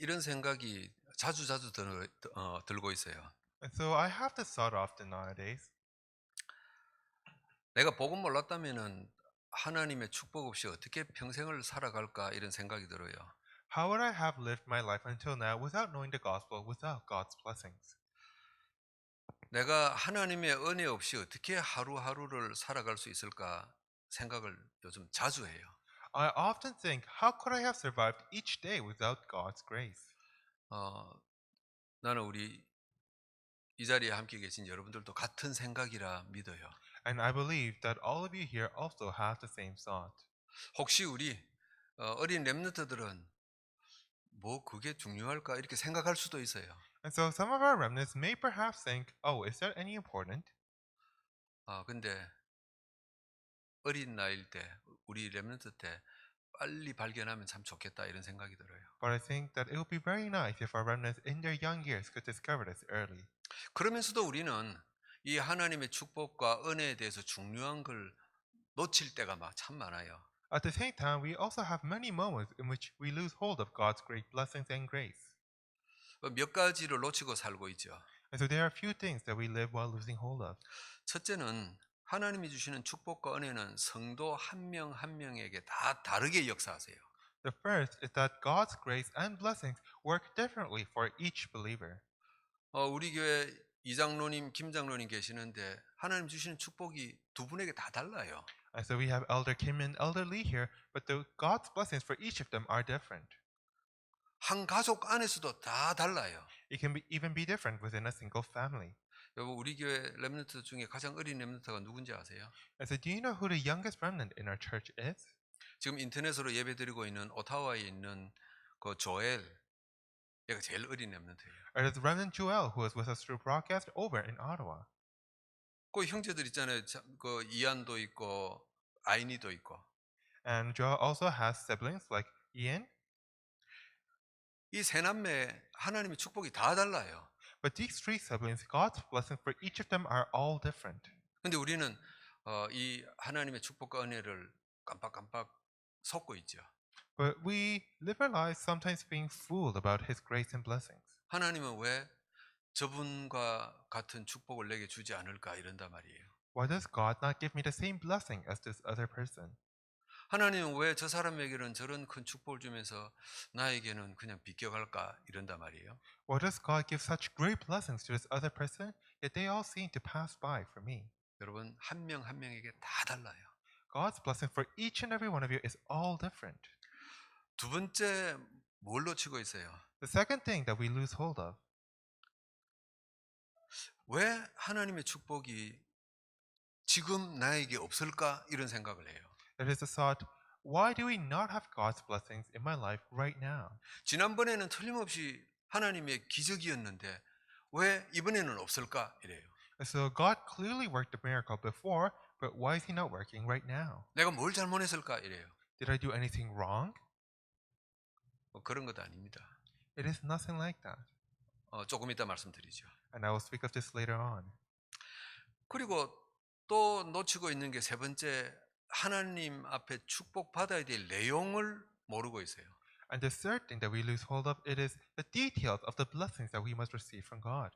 이런 생각이 자주자주 들고 있어요. And so I have this thought often nowadays. 내가 복음 몰랐다면은 하나님의 축복 없이 어떻게 평생을 살아갈까 이런 생각이 들어요. How would I have lived my life until now without knowing the gospel, without God's blessings? 내가 하나님의 은혜 없이 어떻게 하루하루를 살아갈 수 있을까 생각을 요즘 자주 해요. I often think, how could I have survived each day without God's grace? 어, 나는 우리 이 자리에 함께 계신 여러분들도 같은 생각이라 믿어요. And I believe that all of you here also have the same thought. 혹시 우리 어린 렘넌트들은 뭐 그게 중요할까 이렇게 생각할 수도 있어요. And so some of our remnants may perhaps think, oh, is that any important? 근데 어린 나이일 때 우리 렘넌트 때 빨리 발견하면 참 좋겠다 이런 생각이 들어요. But I think that it would be very nice if our remnants in their young years could discover this early. 그러면서도 우리는 이 하나님의 축복과 은혜에 대해서 중요한 걸 놓칠 때가 참 많아요. At the same time, we also have many moments in which we lose hold of God's great blessings and grace. 몇 가지를 놓치고 살고 있죠. And so there are a few things that we live while losing hold of. 첫째는 하나님이 주시는 축복과 은혜는 성도 한 명 한 명에게 다 다르게 역사하세요. The first is that God's grace and blessings work differently for each believer. 우리 교회 이장로님, 김장로님 계시는데 하나님 주시는 축복이 두 분에게 다 달라요. And so we have Elder Kim and Elder Lee here, but God's blessings for each of them are different. 한 가족 안에서도 다 달라요. It can even be different within a single family. 여러분 우리 교회 렘넌트 중에 가장 어린 렘넌트가 누군지 아세요? And so do you know who the youngest remnant in our church is? 지금 인터넷으로 예배드리고 있는 오타와에 있는 그 조엘 얘가 제일 어린 렘넌트예요. It is Remnant Joel who is with us through broadcast over in Ottawa. 그 형제들 있잖아요. 그 이안도 있고 아이니도 있고. And Joel also has siblings like Ian. 이 세 남매 하나님의 축복이 다 달라요. But these three siblings, God's blessings for each of them are all different. 근데 우리는 이 하나님의 축복과 은혜를 깜빡깜빡 속고 있죠. But we live our lives sometimes being fooled about His grace and blessings. 하나님은 왜 저분과 같은 축복을 내게 주지 않을까 이런단 말이에요. Why does God not give me the same blessing as this other person? 하나님은 왜 저 사람에게는 저런 큰 축복을 주면서 나에게는 그냥 비껴갈까 이런단 말이에요. Why does God give such great blessings to this other person, yet they all seem to pass by for me? 여러분 한 명 한 명에게 다 달라요. God's blessing for each and every one of you is all different. 두 번째 뭘 놓치고 있어요? The second thing that we lose hold of, 왜 하나님의 축복이 지금 나에게 없을까 이런 생각을 해요. it is the thought, why do we not have God's blessings in my life right now? 지난번에는 틀림없이 하나님의 기적이었는데 왜 이번에는 없을까 이래요. And so God clearly worked the miracle before, but why is He not working right now? 내가 뭘 잘못했을까 이래요. Did I do anything wrong? 그런 것도 아닙니다. It is nothing like that. 조금 이따 말씀드리죠. And I will speak of this later on. 그리고 또 놓치고 있는 게 세 번째 하나님 앞에 축복받아야 될 내용을 모르고 있어요. And the third thing that we lose hold of, it is the details of the blessings that we must receive from God.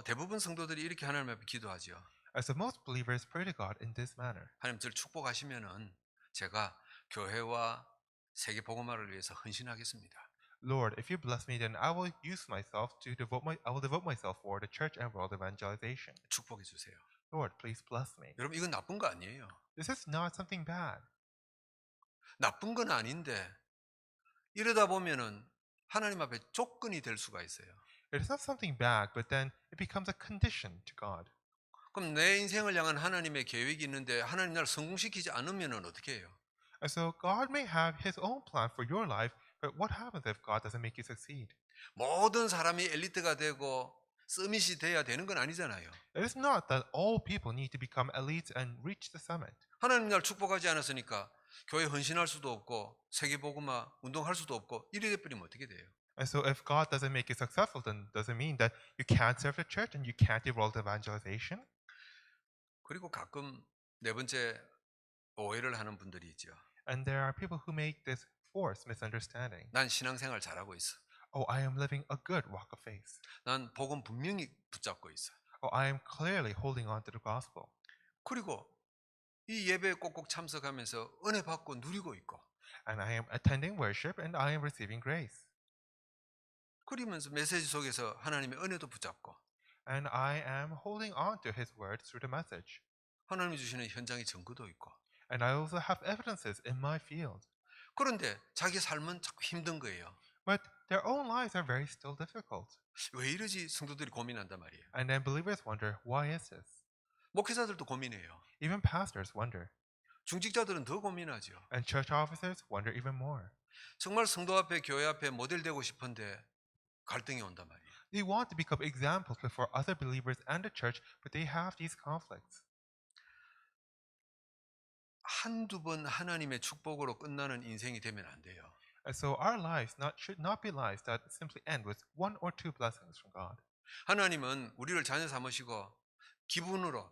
대부분 성도들이 이렇게 하나님 앞에 기도하죠. As so most believers pray to God in this manner. 하나님 저를 축복하시면은 제가 교회와 세계 복음화를 위해서 헌신하겠습니다. Lord, if you bless me, then I will use myself to I will devote myself for the church and world evangelization. 축복해 주세요. Lord, please bless me. 여러분 이건 나쁜 거 아니에요. This is not something bad. 나쁜 건 아닌데 이러다 보면은 하나님 앞에 조건이 될 수가 있어요. It is not something bad, but then it becomes a condition to God. 그럼 내 인생을 향한 하나님의 계획이 있는데 하나님 나를 성공시키지 않으면은 어떻게 해요? And so God may have His own plan for your life, but what happens if God doesn't make you succeed? 모든 사람이 엘리트가 되고 서밋이 돼야 되는 건 아니잖아요. It is not that all people need to become elites and reach the summit. 하나님 날 축복하지 않았으니까 교회 헌신할 수도 없고 세계 복음화 운동할 수도 없고 이래 버리면 어떻게 돼요? And so if God doesn't make you successful, then does it mean that you can't serve the church and you can't do world evangelization? 그리고 가끔 네 번째 오해를 하는 분들이 있죠. And there are people who make this forced misunderstanding. 난 신앙생활 잘하고 있어. Oh, I am living a good walk of faith. 난 복음 분명히 붙잡고 있어. Oh, I am clearly holding on to the gospel. 그리고 이 예배에 꼭꼭 참석하면서 은혜 받고 누리고 있고 And I am attending worship and I am receiving grace. 그러면서 메시지 속에서 하나님의 은혜도 붙잡고 And I am holding on to his word through the message. 하나님이 주시는 현장의 증거도 있고 And I also have evidences in my field. 그런데 자기 삶은 자꾸 힘든 거예요. But their own lives are very still difficult. 왜 이러지 성도들이 고민한단 말이에요. And then believers wonder, why is this? 목회자들도 고민해요. Even pastors wonder. 중직자들은 더 고민하죠. And church officers wonder even more. 정말 성도 앞에 교회 앞에 모델 되고 싶은데 갈등이 온단 말이에요. They want to become examples before other believers and the church, but they have these conflicts. 한두 번 하나님의 축복으로 끝나는 인생이 되면 안 돼요. And so our lives should not be lives that simply end with one or two blessings from God. 하나님은 우리를 자녀 삼으시고 기분으로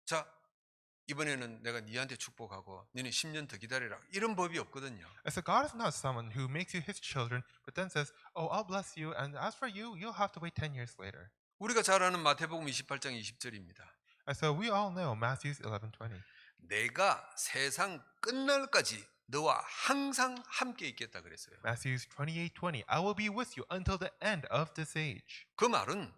자 이번에는 내가 니한테 축복하고 너는 10년 더 기다리라 이런 법이 없거든요. And so God is not someone who makes you his children, but then says, oh, I'll bless you, and as for you, you'll have to wait 10 years later. 우리가 잘 아는 마태복음 28장 20절입니다. And so we all know Matthew 11:20. 내가 세상 끝날까지 너와 항상 함께 있겠다 그랬어요. Matthew 28:20. I will be with you until the end of this age. 그 말은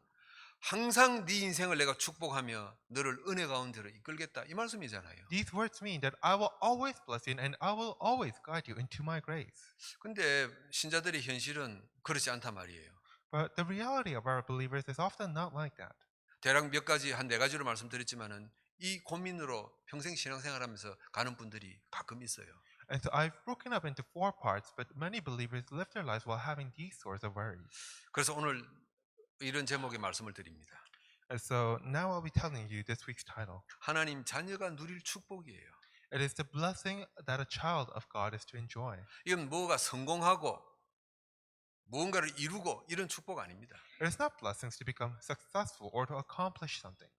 항상 네 인생을 내가 축복하며 너를 은혜 가운데로 이끌겠다 이 말씀이잖아요. These words mean that I will always bless you and I will always guide you into my grace. 근데 신자들의 현실은 그렇지 않단 말이에요. But the reality of our believers is often not like that. 대략 몇 가지 한 네 가지로 말씀드렸지만은 이 고민으로 평생 신앙생활하면서 가는 분들이 가끔 있어요. And so I've broken up into 4 parts, but many believers live their lives while having these sorts of worries. 그래서 오늘 이런 제목의 말씀을 드립니다. And so now I'll be telling you this week's title. 하나님 자녀가 누릴 축복이에요. It is the blessing that a child of God is to enjoy. 이건 뭐가 성공하고 무언가를 이루고 이런 축복 아닙니다. It is not blessings to become successful or to accomplish something.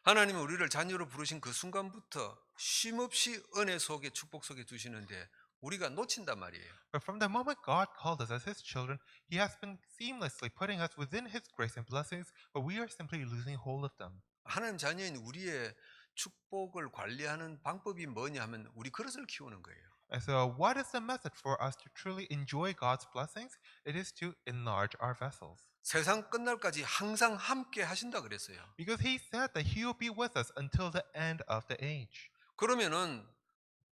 하나님은 우리를 자녀로 부르신 그 순간부터 쉼없이 은혜 속에 축복 속에 두시는데 우리가 놓친단 말이에요. But from the moment God called us as his children, he has been seamlessly putting us within his grace and blessings, but we are simply losing hold of them. 하나님 자녀인 우리의 축복을 관리하는 방법이 뭐냐 하면 우리 그릇을 키우는 거예요. And so what is the method for us to truly enjoy God's blessings? It is to enlarge our vessels. 세상 끝날까지 항상 함께 하신다 그랬어요. Because he said that he will be with us until the end of the age. 그러면은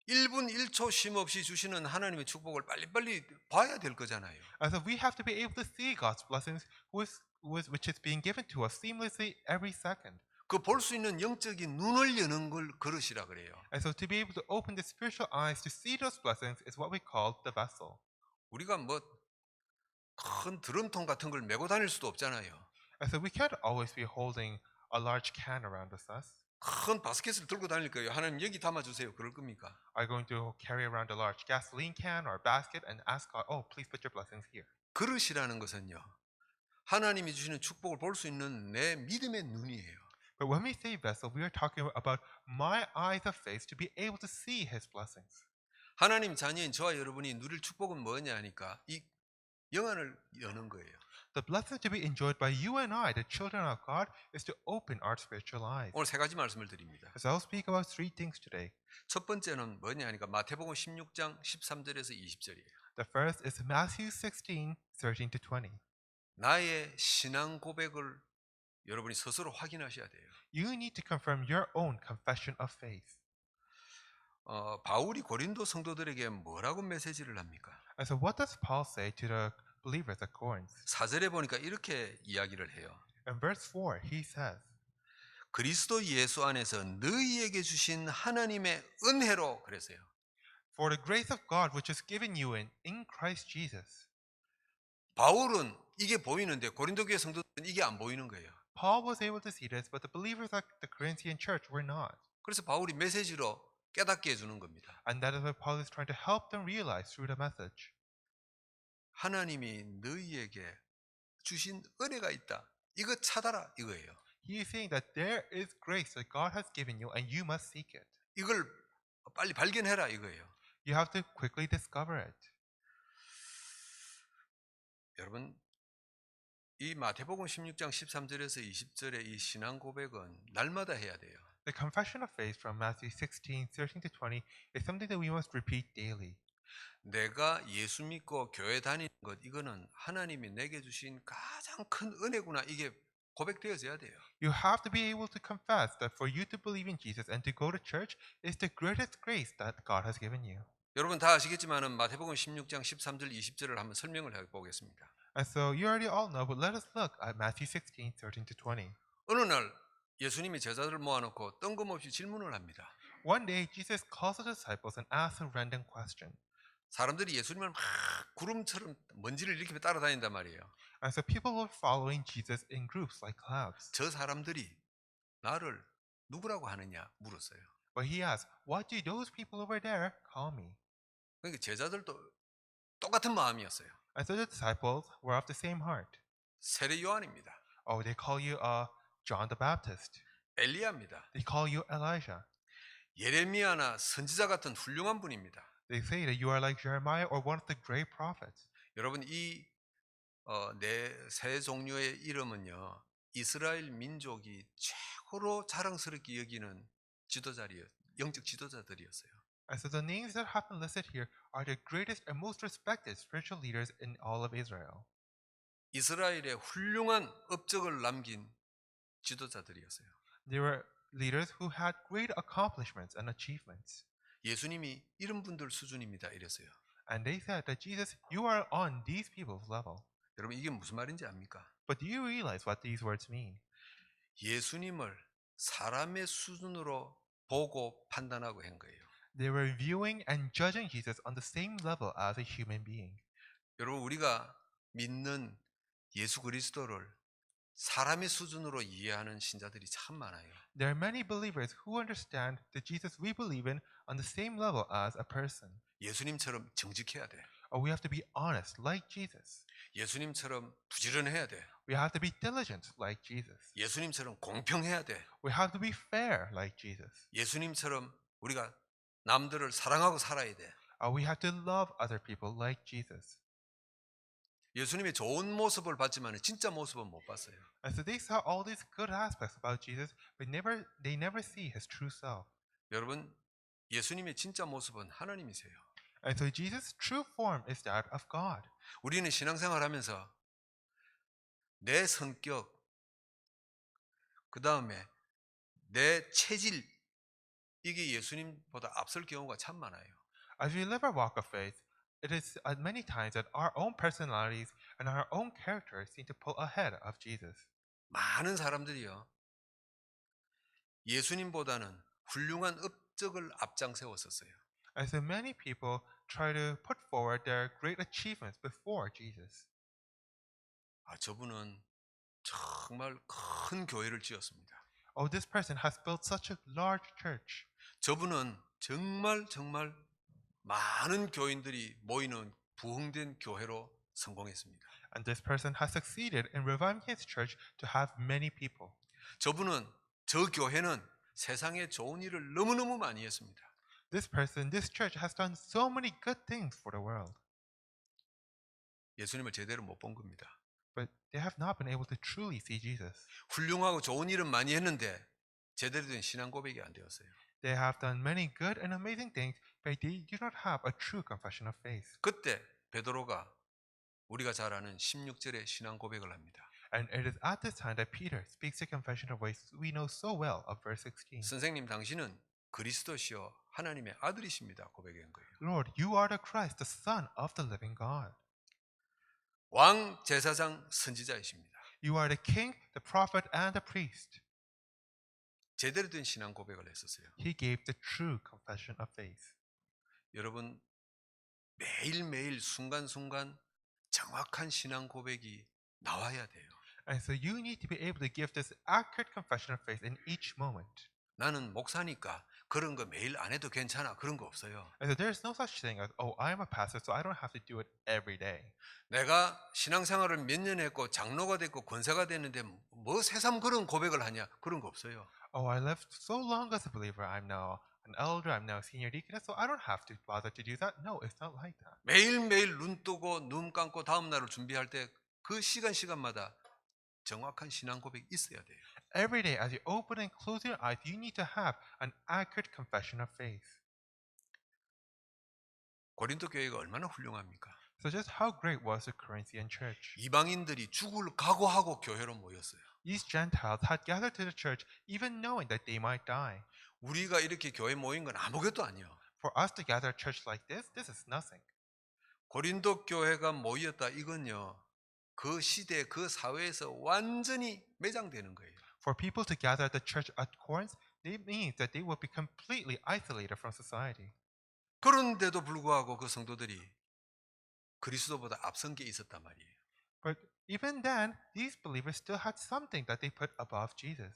1분 1초 쉼 없이 주시는 하나님의 축복을 빨리빨리 봐야 될 거잖아요. And so we have to be able to see God's blessings which is being given to us seamlessly every second. 그 볼 수 있는 영적인 눈을 여는 걸 그릇이라 그래요. And so to be able to open the spiritual eyes to see those blessings is what we call the vessel. 우리가 뭐 큰 드럼통 같은 걸 메고 다닐 수도 없잖아요. And so we can't always be holding a large can around us. 큰 바스켓을 들고 다닐 거예요. 하나님 여기 담아주세요. 그럴 겁니까? Are you going to carry around a large gasoline can or a basket and ask God, oh, please put your blessings here? 그릇이라는 것은요. 하나님이 주시는 축복을 볼 수 있는 내 믿음의 눈이에요. But when we say vessel, we are talking about my eyes of faith to be able to see his blessings. 하나님 자녀인 저와 여러분이 누릴 축복은 뭐냐 하니까 이 영안을 여는 거예요. The blessing to be enjoyed by you and I, the children of God, is to open our spiritual eyes. 오늘 세 가지 말씀을 드립니다. So I'll speak about 3 things today. 첫 번째는 뭐냐 하니까 마태복음 16장 13절에서 20절이에요. The first is Matthew 16:13 to 20. 나의 신앙 고백을 여러분이 스스로 확인하셔야 돼요. You need to confirm your own confession of faith. 바울이 고린도 성도들에게 뭐라고 메시지를 합니까? And so what does Paul say to the believers at Corinth? 4절에 보니까 이렇게 이야기를 해요. In verse 4, he says, 그리스도 예수 안에서 너희에게 주신 하나님의 은혜로 그랬어요. For the grace of God which is given you in Christ Jesus. 바울은 이게 보이는데 고린도 교회 성도들은 이게 안 보이는 거예요. Paul was able to see this, but the believers at the Corinthian church were not. 그래서 바울이 메시지로 깨닫게 해주는 겁니다. And that is what Paul is trying to help them realize through the message. 하나님이 너희에게 주신 은혜가 있다. 이거 찾아라 이거예요. He is saying that there is grace that God has given you and you must seek it. 이걸 빨리 발견해라 이거예요. You have to quickly discover it. 여러분 이 마태복음 16장 13절에서 20절의 이 신앙 고백은 날마다 해야 돼요. The confession of faith from Matthew 16:13 to 20 is something that we must repeat daily. 내가 예수 믿고 교회 다니는 것 이거는 하나님이 내게 주신 가장 큰 은혜구나 이게 고백되어져야 돼요. You have to be able to confess that for you to believe in Jesus and to go to church is the greatest grace that God has given you. 여러분 다 아시겠지만은 마태복음 16장 13절 20절을 한번 설명을 해 보겠습니다. And so you already all know, but let us look at Matthew 16:13 to 20. 어느 날 예수님이 제자들을 모아놓고 뜬금없이 질문을 합니다. One day, Jesus calls the disciples and asks a random question. 사람들이 예수님을 막 구름처럼 먼지를 일으키며 따라다닌단 말이에요. And so people were following Jesus in groups like clouds. 저 사람들이 나를 누구라고 하느냐 물었어요. But he asked, "What do those people over there call me?" 그러니까 제자들도 똑같은 마음이었어요. And so the disciples were of the same heart. 세례 요한입니다. Oh, they call you John the Baptist. 엘리야입니다. They call you Elijah. 예레미야나 선지자 같은 훌륭한 분입니다. They say that you are like Jeremiah or one of the great prophets. 여러분 이 네 세 종류의 이름은요 이스라엘 민족이 최고로 자랑스럽게 여기는 영적 지도자들이었어요. And so the names that have been listed here are the greatest and most respected spiritual leaders in all of Israel. 이스라엘의 훌륭한 업적을 남긴 지도자들이었어요. They were leaders who had great accomplishments and achievements. 예수님이 이런 분들 수준입니다 이랬어요. And they said that Jesus, you are on these people's level. 여러분 이게 무슨 말인지 압니까? But do you realize what these words mean? 예수님을 사람의 수준으로 보고 판단하고 한 거예요. They were viewing and judging Jesus on the same level as a human being. 여러분 우리가 믿는 예수 그리스도를 사람의 수준으로 이해하는 신자들이 참 많아요. There are many believers who understand the Jesus we believe in on the same level as a person. 예수님처럼 정직해야 돼. Or we have to be honest like Jesus. 예수님처럼 부지런해야 돼. We have to be diligent like Jesus. 예수님처럼 공평해야 돼. We have to be fair like Jesus. 예수님처럼 우리가 남들을 사랑하고 살아야 돼. We have to love other people like Jesus. 예수님의 좋은 모습을 봤지만 진짜 모습은 못 봤어요. And so they saw all these good aspects about Jesus, but they never see his true self. 여러분 예수님의 진짜 모습은 하나님이세요. And so Jesus' true form is that of God. 우리는 신앙생활하면서 내 성격, 그 다음에 내 체질 이게 예수님보다 앞설 경우가 참 많아요. As we live our walk of faith, it is many times that our own personalities and our own characters seem to pull ahead of Jesus. 많은 사람들이요 예수님보다는 훌륭한 업적을 앞장세웠었어요. And so many people try to put forward their great achievements before Jesus. 저분은 정말 큰 교회를 지었습니다. Oh, this person has built such a large church. 저분은 정말 많은 교인들이 모이는 부흥된 교회로 성공했습니다. And this person has succeeded in reviving his church to have many people. 저분은 저 교회는 세상에 좋은 일을 너무너무 많이 했습니다. This person, this church has done so many good things for the world. 예수님을 제대로 못 본 겁니다. But they have not been able to truly see Jesus. 훌륭하고 좋은 일은 많이 했는데 제대로 된 신앙 고백이 안 되었어요. They have done many good and amazing things, but they do not have a true confession of faith. 그때 베드로가 우리가 잘 아는 16절의 신앙 고백을 합니다. And it is at this time that Peter speaks the confession of faith we know so well of verse 16. 선생님 당신은 그리스도시요 하나님의 아들이십니다. 고백한 거예요. Lord, you are the Christ, the Son of the living God. 왕 제사장 선지자이십니다. You are the king, the prophet, and the priest. 제대로 된 신앙 고백을 했었어요. He gave the true confession of faith. 여러분 매일매일 순간순간 정확한 신앙 고백이 나와야 돼요. And so you need to be able to give this accurate confession of faith in each moment. 나는 목사니까 그런 거 매일 안 해도 괜찮아. 그런 거 없어요. And so there's no such thing as, oh, I'm a pastor, so I don't have to do it every day. 내가 신앙생활을 몇 년 했고 장로가 됐고 권사가 됐는데 뭐 새삼 그런 고백을 하냐. 그런 거 없어요. Oh, I lived so long as a believer. I'm now an elder. I'm now a senior deacon, so I don't have to bother to do that. No, it's not like that. 매일매일 눈 뜨고 눈 감고 다음 날을 준비할 때 그 시간마다 정확한 신앙 고백이 있어야 돼요. Every day, as you open and close your eyes, you need to have an accurate confession of faith. 고린도 교회가 얼마나 훌륭합니까? So just how great was the Corinthian church? 이방인들이 죽을 각오하고 교회로 모였어요. These Gentiles had gathered to the church even knowing that they might die. 우리가 이렇게 교회 모인 건 아무것도 아니에요. For us to gather a church like this is nothing. 고린도 교회가 모였다 이건요. 그 시대 그 사회에서 완전히 매장되는 거예요. For people to gather at the church at Corinth, it means that they will be completely isolated from society. 그런데도 불구하고 그 성도들이 그리스도보다 앞선 게 있었단 말이에요. But even then, these believers still had something that they put above Jesus.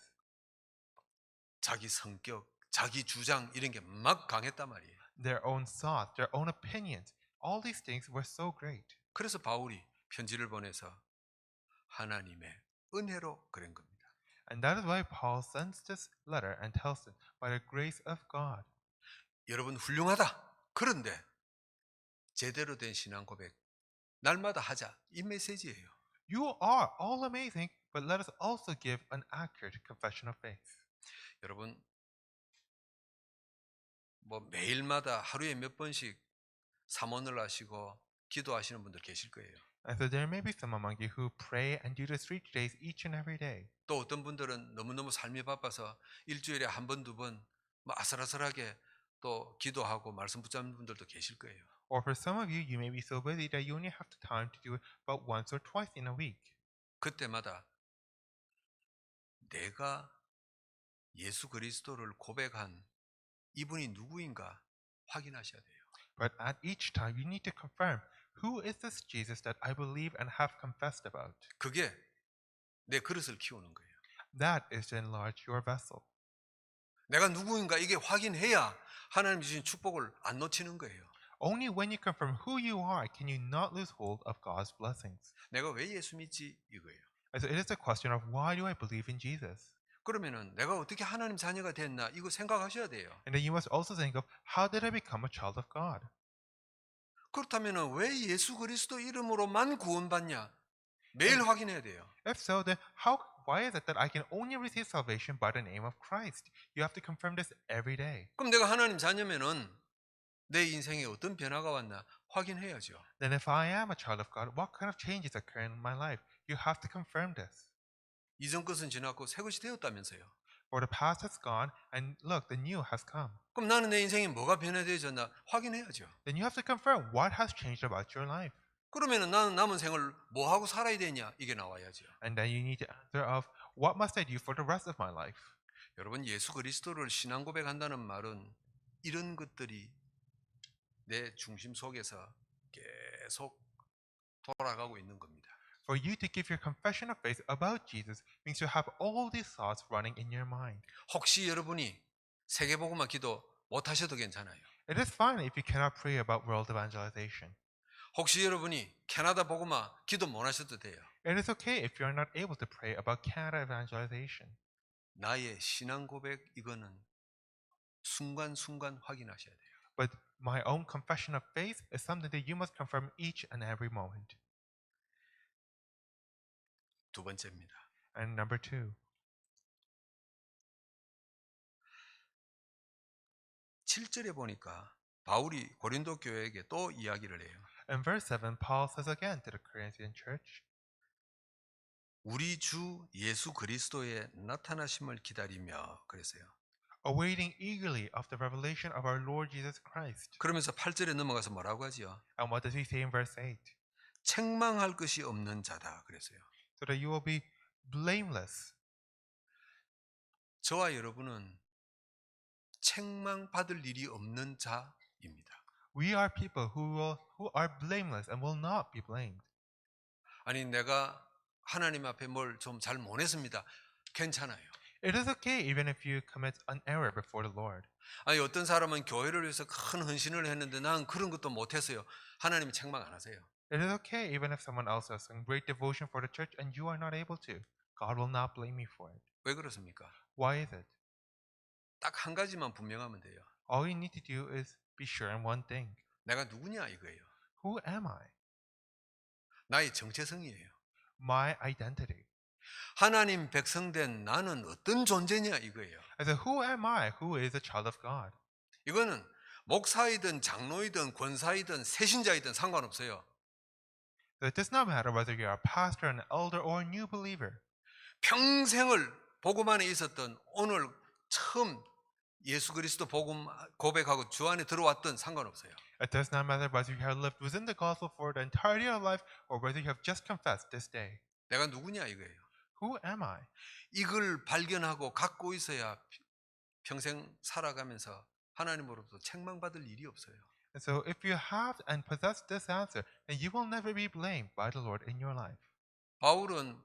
자기 성격, 자기 주장 이런 게 막 강했단 말이에요. Their own thoughts, their own opinions, all these things were so great. 그래서 바울이 편지를 보내서 하나님의 은혜로 그런 겁니다. And that is why Paul sends this letter and tells them, by the grace of God. 여러분 훌륭하다. 그런데 제대로 된 신앙 고백 날마다 하자. 이 메시지예요. You are all amazing, but let us also give an accurate confession of faith. 여러분 뭐 매일마다 하루에 몇 번씩 삼원을 하시고 기도하시는 분들 계실 거예요. And so there may be some among you who pray and do this 3 days each and every day. 또 어떤 분들은 너무너무 삶이 바빠서 일주일에 한 번, 두 번 뭐 아슬아슬하게 또 기도하고 말씀 붙잡는 분들도 계실 거예요. Or for some of you, you may be so busy that you only have the time to do it about once or twice in a week. 그때마다 내가 예수 그리스도를 고백한 이분이 누구인가 확인하셔야 돼요. But at each time, you need to confirm, who is this Jesus that I believe and have confessed about? 그게 내 그릇을 키우는 거예요. That is to enlarge your vessel. 내가 누구인가 이게 확인해야 하나님 주신 축복을 안 놓치는 거예요. Only when you confirm who you are can you not lose hold of God's blessings. 내가 왜 예수 믿지 이거예요. And so it is a question of, why do I believe in Jesus? 그러면은 내가 어떻게 하나님 자녀가 됐나 이거 생각하셔야 돼요. And then you must also think of, how did I become a child of God? 그렇다면은 왜 예수 그리스도 이름으로만 구원받냐? 매일 확인해야 돼요. If so, then why is it that I can only receive salvation by the name of Christ? You have to confirm this every day. 그럼 내가 하나님 자녀면은 내 인생에 어떤 변화가 왔나 확인해야죠. Then if I am a child of God, what kind of changes occur in my life? You have to confirm this. 이전 것은 지났고 새 것이 되었다면서요. For the past has gone, and look, the new has come. 그럼 나는 내 인생에 뭐가 변화되어졌나 확인해야죠. Then you have to confirm what has changed about your life. 그러면은 나는 남은 생을 뭐 하고 살아야 되냐 이게 나와야죠. And then you need to answer of, what must I do for the rest of my life? 여러분 예수 그리스도를 신앙 고백한다는 말은 이런 것들이 내 중심 속에서 계속 돌아가고 있는 겁니다. For you to give your confession of faith about Jesus means to have all these thoughts running in your mind. 혹시 여러분이 세계복음화 기도 못 하셔도 괜찮아요. It is fine if you cannot pray about world evangelization. 혹시 여러분이 캐나다 복음화 기도 못 하셔도 돼요. It is okay if you are not able to pray about Canada evangelization. 나의 신앙 고백 이거는 순간순간 확인하셔야 돼요. But my own confession of faith is something that you must confirm each and every moment. 두 번째입니다. And number 2. 7절에 보니까 바울이 고린도 교회에게 또 이야기를 해요. In verse 7, Paul says again to the Corinthian church, 우리 주 예수 그리스도의 나타나심을 기다리며 그랬어요. awaiting eagerly of the revelation of our Lord Jesus Christ. 그러면서 8절에 넘어가서 뭐라고 하지요? And what does he say in verse 8? 책망할 것이 없는 자다 그랬어요. So that you will be blameless. 저와 여러분은 책망받을 일이 없는 자입니다. We are people who are blameless and will not be blamed. 아니 내가 하나님 앞에 뭘 좀 잘 못했습니다. 괜찮아요. It is okay even if you commit an error before the Lord. 아니 어떤 사람은 교회를 위해서 큰 헌신을 했는데 난 그런 것도 못했어요. 하나님이 책망 안 하세요. It is okay even if someone else has some great devotion for the church and you are not able to. God will not blame me for it. 왜 그렇습니까? Why is it? 딱 한 가지만 분명하면 돼요. All you need to do is be sure in one thing. 내가 누구냐 이거예요. Who am I? 나의 정체성이에요. My identity. 하나님 백성된 나는 어떤 존재냐 이거예요. I said, who am I? Who is a child of God? 이거는 목사이든 장로이든 권사이든 새신자이든 상관없어요. So it does not matter whether you're a pastor, an elder, or a new believer. 평생을 복음 안에 있었던 오늘 처음 예수 그리스도 복음 고백하고 주 안에 들어왔던 상관없어요. It does not matter whether you have lived within the gospel for the entirety of life or whether you have just confessed this day. 내가 누구냐 이거예요. Who am I? 이걸 발견하고 갖고 있어야 평생 살아가면서 하나님으로부터 책망받을 일이 없어요. And so if you have and possess this answer, then you will never be blamed by the Lord in your life. 바울은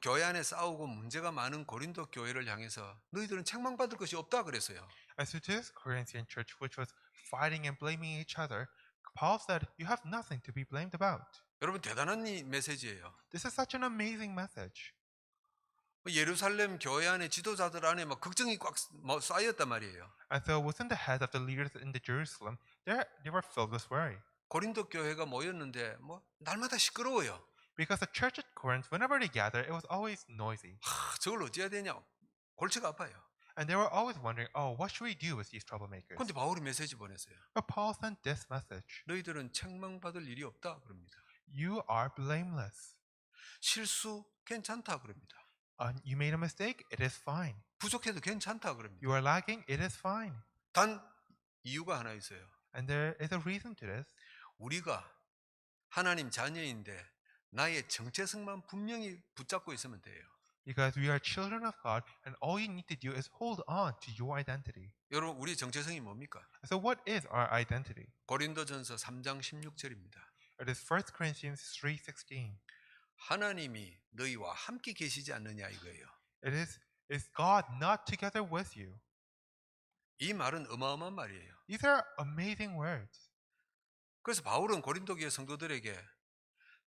교회 안에 싸우고 문제가 많은 고린도 교회를 향해서 너희들은 책망받을 것이 없다 그랬어요. As to this Corinthian church, which was fighting and blaming each other, Paul said, you have nothing to be blamed about. 여러분 대단한 이 메시지예요. This is such an amazing message. 예루살렘 교회 안에 지도자들 안에 막 걱정이 꽉 쌓였단 말이에요. And so within the heads of the leaders in the Jerusalem, they were filled with worry. 고린도 교회가 모였는데 날마다 시끄러워요. Because the church at Corinth, whenever they gathered, it was always noisy. 저걸 어찌해야 되냐? 골치가 아파요. And they were always wondering, oh, what should we do with these troublemakers? 그런데 바울이 메시지 보냈어요. But Paul sent this message. 너희들은 책망받을 일이 없다 그럽니다. You are blameless. 실수 괜찮다 그럽니다. You made a mistake, it is fine. 부족해도 괜찮다 그럽니다. You are lagging, it is fine. 단 이유가 하나 있어요. And there is a reason to this. 우리가 하나님 자녀인데 나의 정체성만 분명히 붙잡고 있으면 돼요. Because we are children of God, and all you need to do is hold on to your identity. 여러분 우리 정체성이 뭡니까? So what is our identity? 고린도전서 3장 16절입니다. It is 1 Corinthians 3:16. 하나님이 너희와 함께 계시지 않느냐 이거예요. It is God not together with you? 이 말은 어마어마한 말이에요. These are amazing words. 그래서 바울은 고린도 교회 성도들에게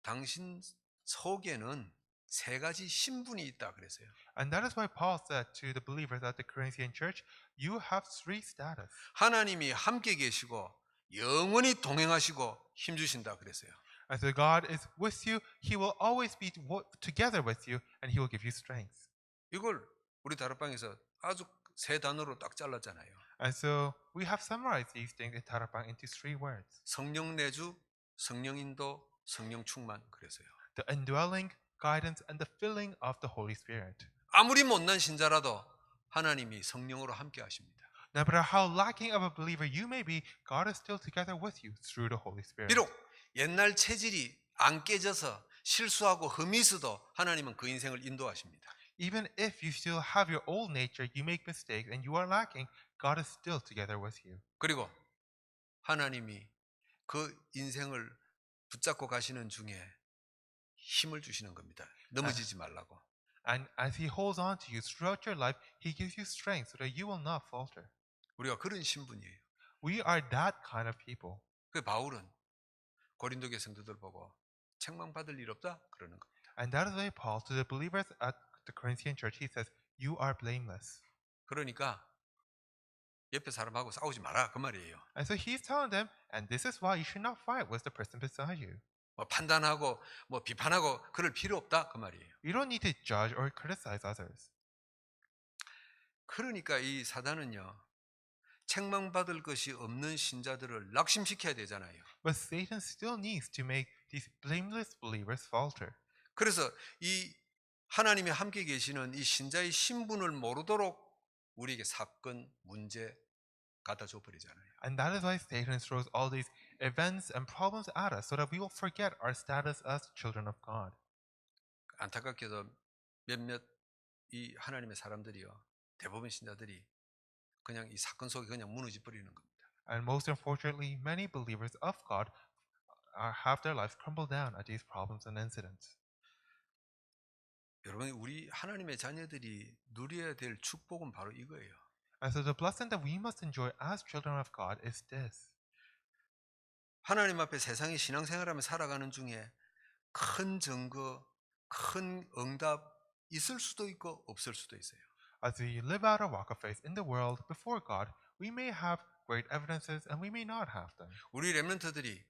당신 속에는 세 가지 신분이 있다 그랬어요. And that is why Paul said to the believers at the Corinthian church, you have three status. 하나님이 함께 계시고 영원히 동행하시고 힘주신다 그랬어요. And so God is with you, He will always be together with you, and He will give you strength. 이걸 우리 다락방에서 아주 세 단어로 딱 잘랐잖아요. And so we have summarized these things in Tarapang into three words. 성령 내주, 성령 인도, 성령 충만 그래서요. The indwelling, guidance, and the filling of the Holy Spirit. 아무리 못난 신자라도 하나님이 성령으로 함께 하십니다. No matter how lacking of a believer you may be, God is still together with you through the Holy Spirit. 비록 옛날 체질이 안 깨져서 실수하고 흠이 있어도 하나님은 그 인생을 인도하십니다. Even if you still have your old nature, you make mistakes, and you are lacking, God is still together with you. 그리고 하나님이 그 인생을 붙잡고 가시는 중에 힘을 주시는 겁니다. 넘어지지 말라고. And as He holds on to you throughout your life, He gives you strength so that you will not falter. 우리가 그런 신분이에요. We are that kind of people. 그 바울은 고린도교 성도들 보고 책망받을 일 없다 그러는 겁니다. And that is why Paul, to the believers at the Corinthian church, he says, you are blameless. 그러니까 옆에 사람하고 싸우지 마라 그 말이에요. And so he's telling them, and this is why you should not fight with the person beside you. 판단하고 비판하고 그럴 필요 없다 그 말이에요. You don't need to judge or criticize others. 그러니까 이 사단은요. 책망받을 것이 없는 신자들을 낙심시켜야 되잖아요. But Satan still needs to make these blameless believers falter. 그래서 이 하나님이 함께 계시는 이 신자의 신분을 모르도록 우리에게 사건, 문제 갖다 줘 버리잖아요. And that is why Satan throws all these events and problems at us so that we will forget our status as children of God. 안타깝게도 몇몇 이 하나님의 사람들이요. 대부분 신자들이 그냥 이 사건 속에 그냥 무너져 버리는 겁니다. And most unfortunately, many believers of God have their lives crumble down at these problems and incidents. 여러분 우리 하나님의 자녀들이 누려야 될 축복은 바로 이거예요. And so the blessing that we must enjoy as children of God is this. 하나님 앞에 세상의 신앙생활하며 살아가는 중에 큰 증거, 큰 응답 있을 수도 있고 없을 수도 있어요. As we live out our walk of faith in the world before God, we may have great evidences and we may not have them. 우리 렘넌트들이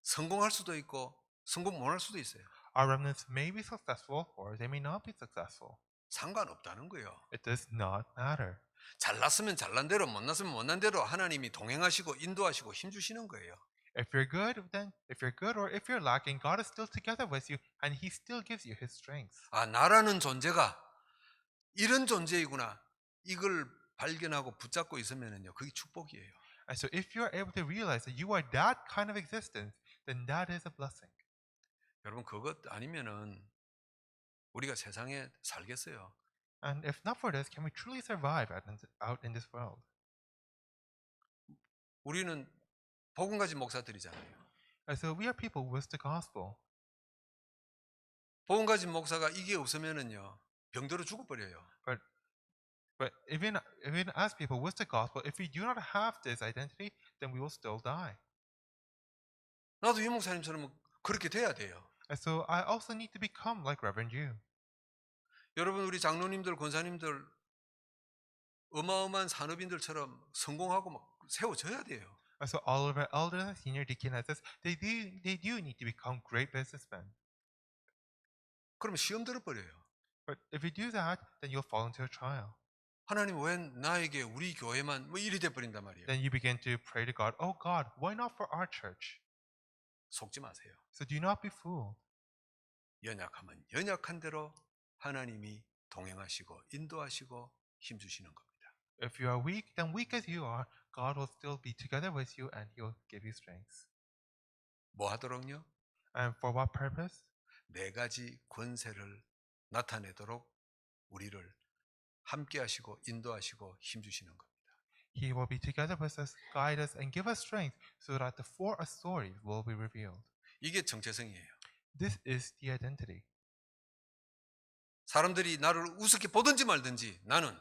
성공할 수도 있고 성공 못할 수도 있어요. Our remnants may be successful or they may not be successful. 상관없다는 거예요. It does not matter. 잘났으면 잘난 대로, 못났으면 못난 대로 하나님이 동행하시고 인도하시고 힘주시는 거예요. If you're good, then if you're good or if you're lacking, God is still together with you and He still gives you His strength. 아, 나라는 존재가 이런 존재이구나. 이걸 발견하고 붙잡고 있으면은요, 그게 축복이에요. And so if you're able to realize that you are that kind of existence, then that is a blessing. 여러분, 그것 아니면은 우리가 세상에 살겠어요? And if not for this, can we truly survive out in this world? 우리는 복음 가진 목사들이잖아요. And so we are people with the gospel. 복음 가진 목사가 이게 없으면은요, 병들어 죽어버려요. But even as people with the gospel, if we do not have this identity, then we will still die. 나도 유 목사님처럼 그렇게 돼야 돼요. And so I also need to become like Reverend Yu. 여러분, 우리 장로님들, 권사님들 어마어마한 산업인들처럼 성공하고 막 세워져야 돼요. And so all of our elders and senior deaconesses, they do need to become great businessmen. 그러면 시험 들어버려요. But if you do that, then you'll fall into a trial. 하나님 왜 나에게 우리 교회만 뭐 이리 돼버린단 말이에요. Then you begin to pray to God, oh God, why not for our church? 속지 마세요. So do not be fooled. 연약하면 연약한 대로 하나님이 동행하시고 인도하시고 힘주시는 겁니다. If you are weak, then weak as you are, God will still be together with you and He will give you strength. 뭐 하도록요? And for what purpose? 네 가지 권세를 나타내도록 우리를 함께 하시고 인도하시고 힘주시는 겁니다. He will be together with us, guide us, and give us strength so that the four authorities will be revealed. 이게 정체성이에요. This is the identity. 사람들이 나를 우습게 보든지 말든지 나는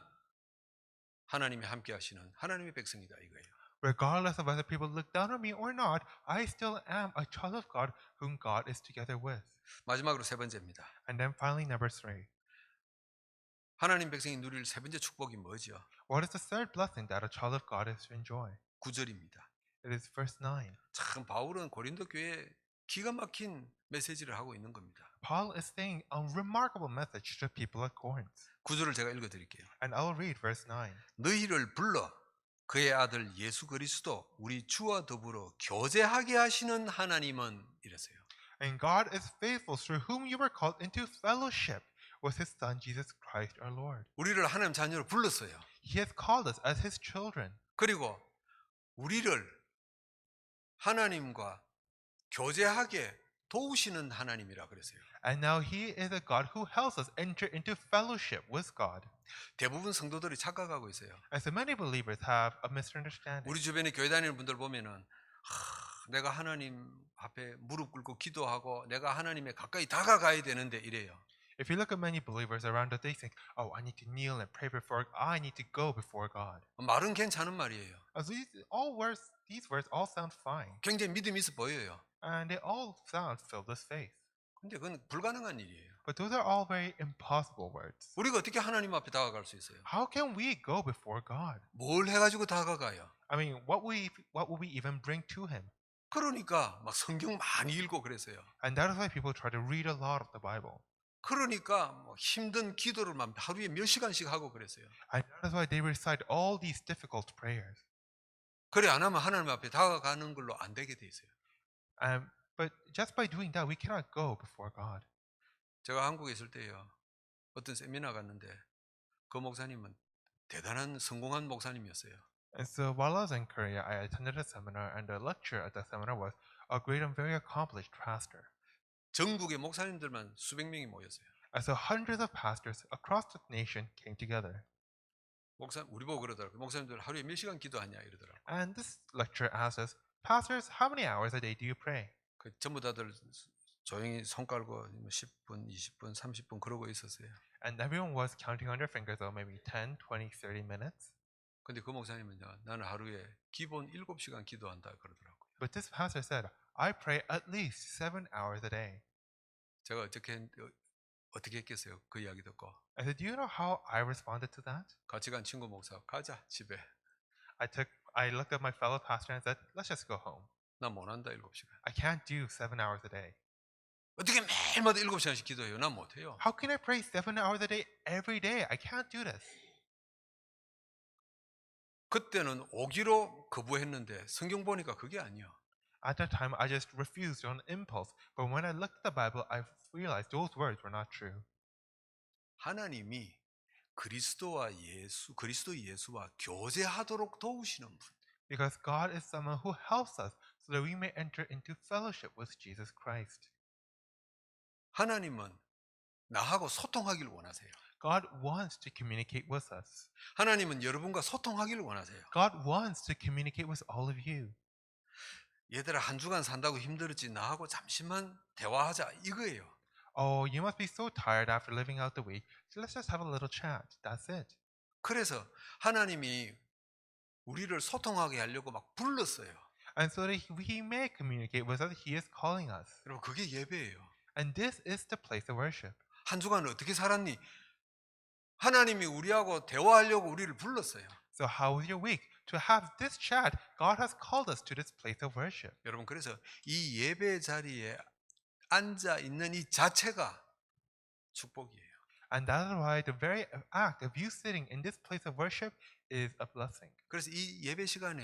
하나님이 함께 하시는 하나님의 백성이다 이거예요. Regardless of whether people look down on me or not, I still am a child of God whom God is together with. 마지막으로 세 번째입니다. And then finally, number 3. 하나님 백성이 누릴 세 번째 축복이 뭐죠? What is the third blessing that a child of God is to enjoy? 9절입니다. It is verse 9. 참 바울은 고린도 교회에 기가 막힌 메시지를 하고 있는 겁니다. Paul is saying a remarkable message to the people at Corinth. 9절을 제가 읽어드릴게요. And I'll read verse 9. 너희를 불러 그의 아들 예수 그리스도 우리 주와 더불어 교제하게 하시는 하나님은 이랬어요. And God is faithful through whom you were called into fellowship with His Son Jesus Christ our Lord. 우리를 하나님 자녀로 불렀어요. He has called us as His children. 그리고 우리를 하나님과 교제하게 도우시는 하나님이라 그랬어요. And now He is a God who helps us enter into fellowship with God. 대부분 성도들이 착각하고 있어요. And so many believers have a misunderstanding. 우리 주변에 교회 다니는 분들 보면은 내가 하나님 앞에 무릎 꿇고 기도하고 내가 하나님에 가까이 다가가야 되는데 이래요. If you look at many believers around us, they think, oh, I need to kneel and pray before, I need to go before God. 말은 괜찮은 말이에요. As these words all sound fine. 굉장히 믿음이 있어 보여요. And they all sound filled with faith. 근데 그건 불가능한 일이에요. But those are all very impossible words. 우리가 어떻게 하나님 앞에 다가갈 수 있어요? How can we go before God? 뭘 해가지고 다가가요? I mean, what will we even bring to Him? 그러니까 막 성경 많이 읽고 그랬어요. And that is why people try to read a lot of the Bible. 그러니까 뭐 힘든 기도를 막 하루에 몇 시간씩 하고 그랬어요. And that is why they recite all these difficult prayers. 그래 안 하면 하나님 앞에 다가가는 걸로 안 되게 돼 있어요. But just by doing that, we cannot go before God. 제가 한국에 있을 때요. 어떤 세미나 갔는데 그 목사님은 대단한 성공한 목사님이었어요. And so while I was in Korea, I attended a seminar, and the lecturer at that seminar was a great and very accomplished pastor. 전국의 목사님들만 수백 명이 모였어요. And so hundreds of pastors across the nation came together. 목사 우리 보고 그러더라고요. 목사님들 하루에 몇 시간 기도하냐 이러더라고요. And this lecturer asked us, Pastors, how many hours a day do you pray? 그 전부 다들 조용히 손 깔고 10분, 20분, 30분 그러고 있었어요. And everyone was counting on their fingers, oh, maybe 10, 20, 30 minutes. 근데 그 목사님은요. 나는 하루에 기본 7시간 기도한다 그러더라고요. But this pastor said, I pray at least 7 hours a day. 제가 어떻게 했겠어요? 그 이야기 듣고. I said, do you know how I responded to that? 같이 간 친구 목사 가자 집에. I looked at my fellow pastor and said, let's just go home. 나 못한다 7시간. I can't do 7 hours a day. 어떻게 매일마다 7시간씩 기도해요? 난 못해요. How can I pray 7 hours a day every day? I can't do this. 그때는 오기로 거부했는데 성경 보니까 그게 아니야. At that time, I just refused on impulse. But when I looked at the Bible, I realized those words were not true. 하나님이 그리스도 예수와 교제하도록 도우시는 분. Because God is someone who helps us so that we may enter into fellowship with Jesus Christ. 하나님은 나하고 소통하기를 원하세요. God wants to communicate with us. 하나님은 여러분과 소통하기를 원하세요. God wants to communicate with all of you. 얘들아 한 주간 산다고 힘들었지 나하고 잠시만 대화하자 이거예요. Oh, you must be so tired after living out the week, so let's just have a little chat. That's it. 그래서 하나님이 우리를 소통하게 하려고 막 불렀어요. And so that he may communicate with us, he is calling us. 여러분 그게 예배예요. And this is the place of worship. 한 주간 어떻게 살았니? 하나님이 우리하고 대화하려고 우리를 불렀어요. So how was your week? To have this chat, God has called us to this place of worship. 여러분 그래서 이 예배 자리에 앉아 있는 이 자체가 축복이에요. And that is why the very act of you sitting in this place of worship is a blessing. 그래서 이 예배 시간에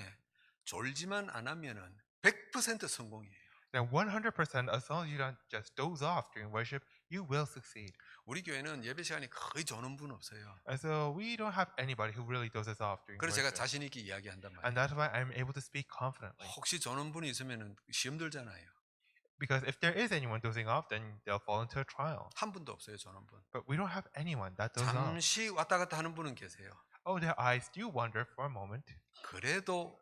졸지만 안 하면은 100% 성공이에요. Then 100%, as long as you don't just doze off during worship, you will succeed. 우리 교회는 예배 시간이 거의 조는 분 없어요. And so we don't have anybody who really dozes off during 그래서 제가 worship. 자신 있게 이야기한단 말이에요. And that's why I'm able to speak confidently. 혹시 조는 분이 있으면은 시험 들잖아요. Because if there is anyone dozing off, then they'll fall into a trial. 한 분도 없어요, 조는 분. But we don't have anyone that dozes off. 잠시 왔다 갔다 하는 분은 계세요. Oh, their eyes do wander for a moment, 그래도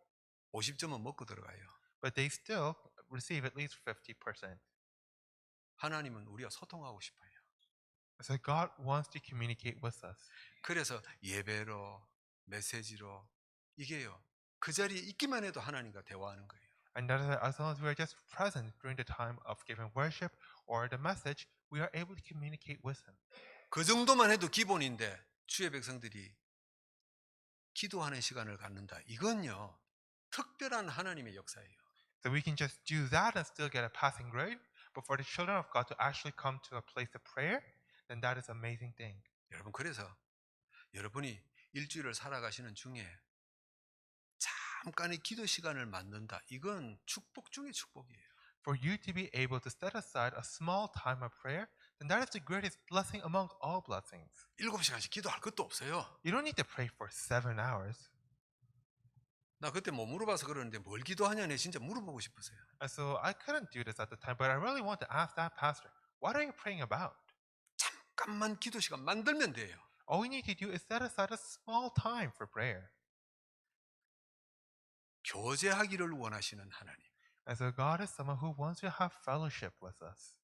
50점은 먹고 들어가요. but they still receive at least 50%. 하나님은 우리와 소통하고 싶어요. So God wants to communicate with us. 그래서 예배로, 메시지로 이게요. 그 자리에 있기만 해도 하나님과 대화하는 거예요. And that is why as long as we are just present during the time of giving worship or the message, we are able to communicate with Him. 그 정도만 해도 기본인데 주의 백성들이 기도하는 시간을 갖는다. 이건요. 특별한 하나님의 역사예요. So we can just do that and still get a passing grade, but for the children of God to actually come to a place of prayer, then that is an amazing thing. 여러분 그래서 여러분이 일주일을 살아가시는 중에 잠깐의 기도 시간을 만든다. 이건 축복 중의 축복이에요. For you to be able to set aside a small time of prayer, then that is the greatest blessing among all blessings. 7시간씩 기도할 것도 없어요. You don't need to pray for 7 hours. 나 그때 뭐 물어봐서 그러는데 뭘 기도하냐 내 진짜 물어보고 싶었어요. And so I couldn't do this at the time, but I really want to ask that pastor, what are you praying about? 잠깐만 기도 시간 만들면 돼요. All we need to do is set aside a small time for prayer. 교제하기를 원하시는 하나님. And so God is someone who wants to have fellowship with us.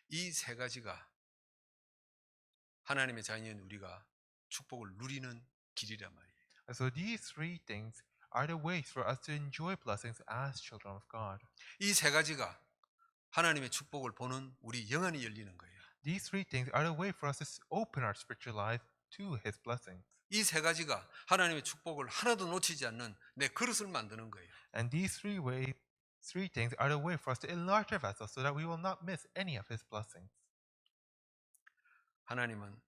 이 세 가지가 하나님의 자녀인 우리가 축복을 누리는 길이란 말이에요. And so these three things are the ways for us to enjoy blessings as children of God. 이 세 가지가 하나님의 축복을 보는 우리 영안이 열리는 거예요. These three things are the way for us to open our spiritual life to His blessings. 이 세 가지가 하나님의 축복을 하나도 놓치지 않는 내 그릇을 만드는 거예요. And these three things are the way for us to enlarge our vessel so that we will not miss any of His blessings. 하나님은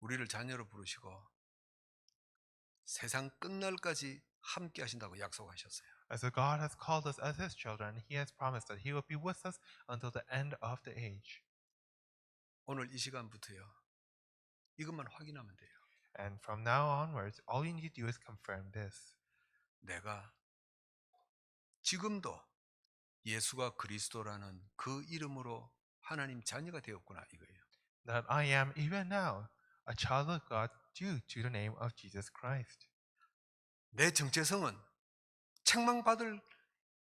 우리를 자녀로 부르시고 세상 끝날까지 함께 하신다고 약속하셨어요. And so God has called us as His children, and He has promised that He will be with us until the end of the age. 오늘 이 시간부터요. 이것만 확인하면 돼요. And from now onwards, all you need to do is confirm this. 내가 지금도 예수가 그리스도라는 그 이름으로 하나님 자녀가 되었구나 이거예요. That I am even now a child of God due to the name of Jesus Christ. 내 정체성은 책망받을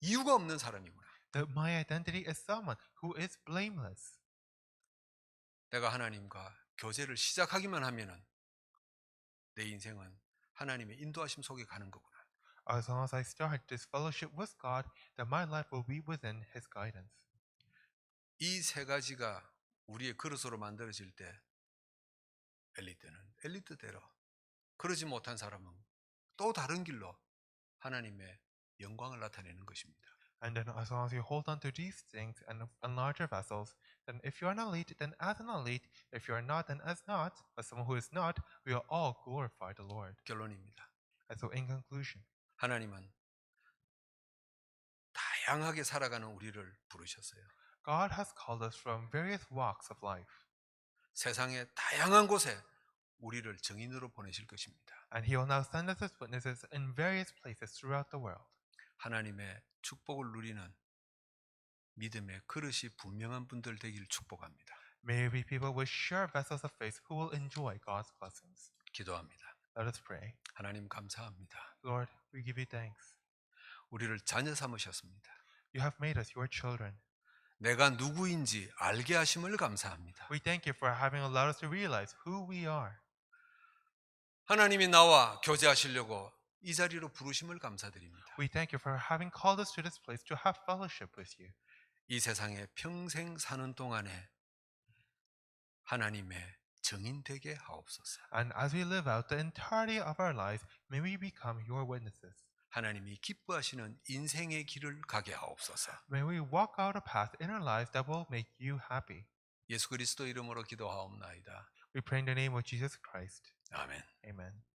이유가 없는 사람이구나. That my identity is someone who is blameless. 내가 하나님과 교제를 시작하기만 하면은 내 인생은 하나님의 인도하심 속에 가는 거구나. As long as I start this fellowship with God, then my life will be within His guidance. 이 세 가지가 우리의 그릇으로 만들어질 때 엘리트는 엘리트대로 그러지 못한 사람은 또 다른 길로 하나님의 영광을 나타내는 것입니다. And then as long as you hold on to these things and larger vessels, then if you are an elite, then as an elite, if you are not, then as not, as someone who is not, we will all glorify the Lord. 결론입니다. And so in conclusion, 하나님은 다양하게 살아가는 우리를 부르셨어요. God has called us from various walks of life. 세상의 다양한 곳에 우리를 증인으로 보내실 것입니다. And He will now send us as witnesses in various places throughout the world. 하나님의 축복을 누리는 믿음의 그릇이 분명한 분들 되길 축복합니다. May we be people with sure vessels of faith who will enjoy God's blessings. 기도합니다. Let us pray. 하나님 감사합니다. Lord, we give you thanks. 우리를 자녀 삼으셨습니다. You have made us your children. 내가 누구인지 알게 하심을 감사합니다. We thank you for having allowed us to realize who we are. 하나님이 나와 교제하시려고 이 자리로 부르심을 감사드립니다. We thank you for having called us to this place to have fellowship with you. 이 세상에 평생 사는 동안에 하나님의 증인 되게 하옵소서. And as we live out the entirety of our lives, may we become your witnesses. 하나님이 기뻐하시는 인생의 길을 가게 하옵소서. May we walk out a path in our lives that will make you happy. 예수 그리스도 이름으로 기도하옵나이다. We pray in the name of Jesus Christ. 아멘. Amen.